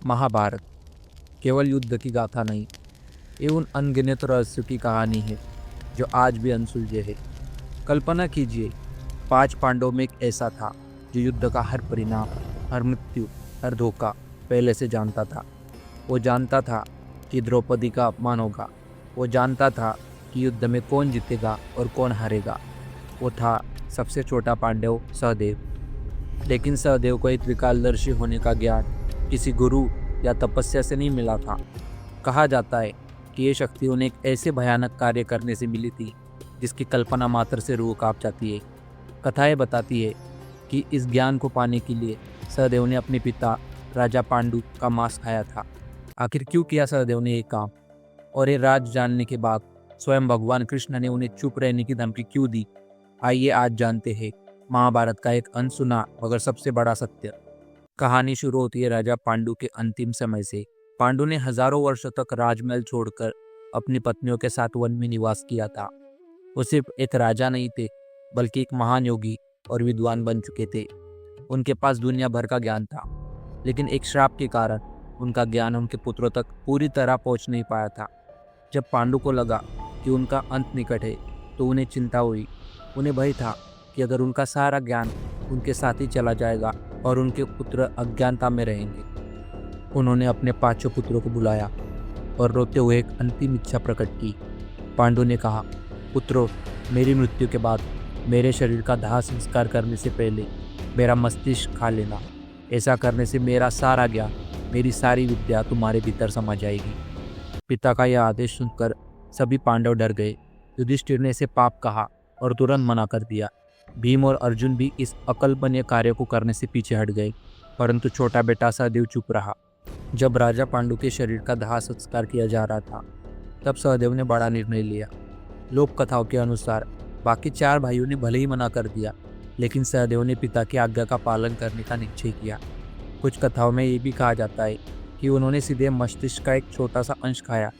महाभारत केवल युद्ध की गाथा नहीं, ये उन अनगिनत रहस्यों की कहानी है जो आज भी अनसुलझे है। कल्पना कीजिए, 5 पांडवों में एक ऐसा था जो युद्ध का हर परिणाम, हर मृत्यु, हर धोखा पहले से जानता था। वो जानता था कि द्रौपदी का अपमान होगा। वो जानता था कि युद्ध में कौन जीतेगा और कौन हारेगा। वो था सबसे छोटा पांडव, सहदेव। लेकिन सहदेव को एक त्रिकालदर्शी होने का ज्ञान किसी गुरु या तपस्या से नहीं मिला था। कहा जाता है कि ये शक्ति उन्हें एक ऐसे भयानक कार्य करने से मिली थी जिसकी कल्पना मात्र से रूह कांप जाती है। कथाएं बताती है कि इस ज्ञान को पाने के लिए सहदेव ने अपने पिता राजा पांडु का मांस खाया था। आखिर क्यों किया सहदेव ने ये काम, और ये राज जानने के बाद स्वयं भगवान कृष्ण ने उन्हें चुप रहने की धमकी क्यों दी? आइए आज जानते हैं महाभारत का एक अनसुना मगर सबसे बड़ा सत्य। कहानी शुरू होती है राजा पांडु के अंतिम समय से। पांडु ने हजारों वर्षों तक राजमहल छोड़कर अपनी पत्नियों के साथ वन में निवास किया था। वो सिर्फ एक राजा नहीं थे, बल्कि एक महान योगी और विद्वान बन चुके थे। उनके पास दुनिया भर का ज्ञान था, लेकिन एक श्राप के कारण उनका ज्ञान उनके पुत्रों तक पूरी तरह पहुंच नहीं पाया था। जब पांडु को लगा कि उनका अंत निकट है, तो उन्हें चिंता हुई। उन्हें भय था कि अगर उनका सारा ज्ञान उनके साथ ही चला जाएगा और उनके पुत्र अज्ञानता में रहेंगे। उन्होंने अपने 5 पुत्रों को बुलाया और रोते हुए एक अंतिम इच्छा प्रकट की। पांडु ने कहा, पुत्रों, मेरी मृत्यु के बाद मेरे शरीर का दाह संस्कार करने से पहले मेरा मस्तिष्क खा लेना। ऐसा करने से मेरा सारा ज्ञान, मेरी सारी विद्या तुम्हारे भीतर समा जाएगी। पिता का यह आदेश सुनकर सभी पांडव डर गए। युधिष्ठिर ने इसे पाप कहा और तुरंत मना कर दिया। भीम और अर्जुन भी इस अकल्पनीय कार्य को करने से पीछे हट गए, परंतु छोटा बेटा सहदेव चुप रहा। जब राजा पांडु के शरीर का दाह संस्कार किया जा रहा था, तब सहदेव ने बड़ा निर्णय लिया। लोक कथाओं के अनुसार बाकी 4 भाइयों ने भले ही मना कर दिया, लेकिन सहदेव ने पिता की आज्ञा का पालन करने का निश्चय किया। कुछ कथाओं में ये भी कहा जाता है कि उन्होंने सीधे मस्तिष्क का एक छोटा सा अंश खाया,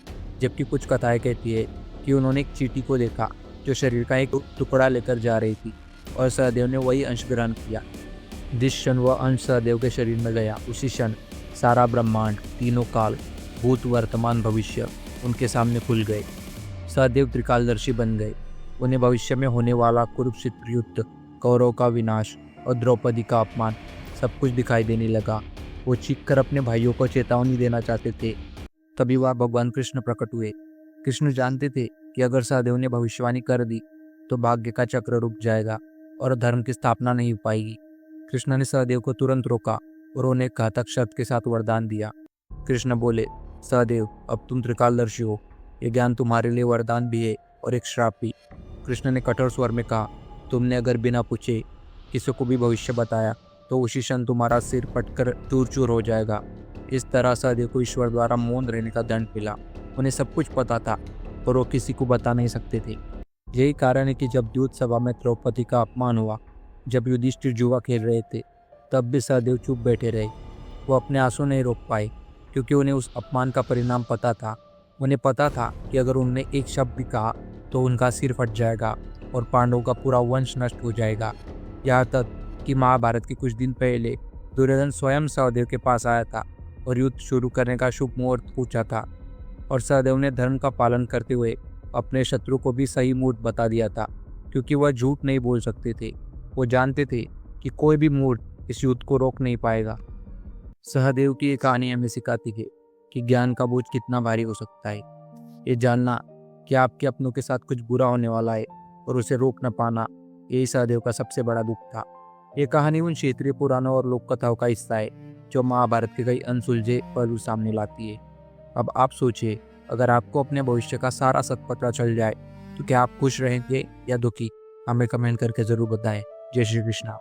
जबकि कुछ कथाएं कहती है कि उन्होंने एक चींटी को देखा जो शरीर का एक टुकड़ा लेकर जा रही थी, और सहदेव ने वही अंश ग्रहण किया। जिस क्षण वह अंश सहदेव के शरीर में गया, उसी क्षण सारा ब्रह्मांड, तीनों काल, भूत, वर्तमान, भविष्य उनके सामने खुल गए। सहदेव त्रिकालदर्शी बन गए। उन्हें भविष्य में होने वाला कुरुक्षेत्र युद्ध, कौरव का विनाश और द्रौपदी का अपमान सब कुछ दिखाई देने लगा। वो चीखकर अपने भाइयों को चेतावनी देना चाहते थे। तभी वह भगवान कृष्ण प्रकट हुए। कृष्ण जानते थे कि अगर सहदेव ने भविष्यवाणी कर दी तो भाग्य का चक्र रुक जाएगा और धर्म की स्थापना नहीं हो पाएगी। कृष्ण ने सहदेव को तुरंत रोका और उन्हें घातक शब्द के साथ वरदान दिया। कृष्ण बोले, सहदेव, अब तुम त्रिकालदर्शी हो। ये ज्ञान तुम्हारे लिए वरदान भी है और एक श्राप भी। कृष्ण ने कठोर स्वर में कहा, तुमने अगर बिना पूछे किसी को भी भविष्य बताया तो उसी क्षण तुम्हारा सिर पटकर चूर चूर हो जाएगा। इस तरह सहदेव को ईश्वर द्वारा मौन रहने का दंड मिला। उन्हें सब कुछ पता था, पर वो किसी को बता नहीं सकते थे। यही कारण है कि जब दूत सभा में द्रौपदी का अपमान हुआ, जब युधिष्ठिर जुआ खेल रहे थे, तब भी सहदेव चुप बैठे रहे। वो अपने आंसू नहीं रोक पाए, क्योंकि उन्हें उस अपमान का परिणाम पता था। उन्हें पता था कि अगर उन्होंने एक शब्द भी कहा तो उनका सिर फट जाएगा और पांडवों का पूरा वंश नष्ट हो जाएगा। यहाँ तक कि महाभारत के कुछ दिन पहले दुर्योधन स्वयं सहदेव के पास आया था और युद्ध शुरू करने का शुभ मुहूर्त पूछा था, और सहदेव ने धर्म का पालन करते हुए अपने शत्रु को भी सही मुहूर्त बता दिया था, क्योंकि वह झूठ नहीं बोल सकते थे। वो जानते थे कि कोई भी मुहूर्त इस युद्ध को रोक नहीं पाएगा। सहदेव की ये कहानी हमें सिखाती है कि ज्ञान का बोझ कितना भारी हो सकता है। ये जानना कि आपके अपनों के साथ कुछ बुरा होने वाला है और उसे रोक न पाना, यही सहदेव का सबसे बड़ा दुख था। ये कहानी उन क्षेत्रीय पुराणों और लोक कथाओं का हिस्सा है जो महाभारत के कई अनसुलझे पहलू सामने लाती है। अब आप सोचिए, अगर आपको अपने भविष्य का सारा सच पता चल जाए तो क्या आप खुश रहेंगे या दुखी? हमें कमेंट करके ज़रूर बताएं। जय श्री कृष्णा।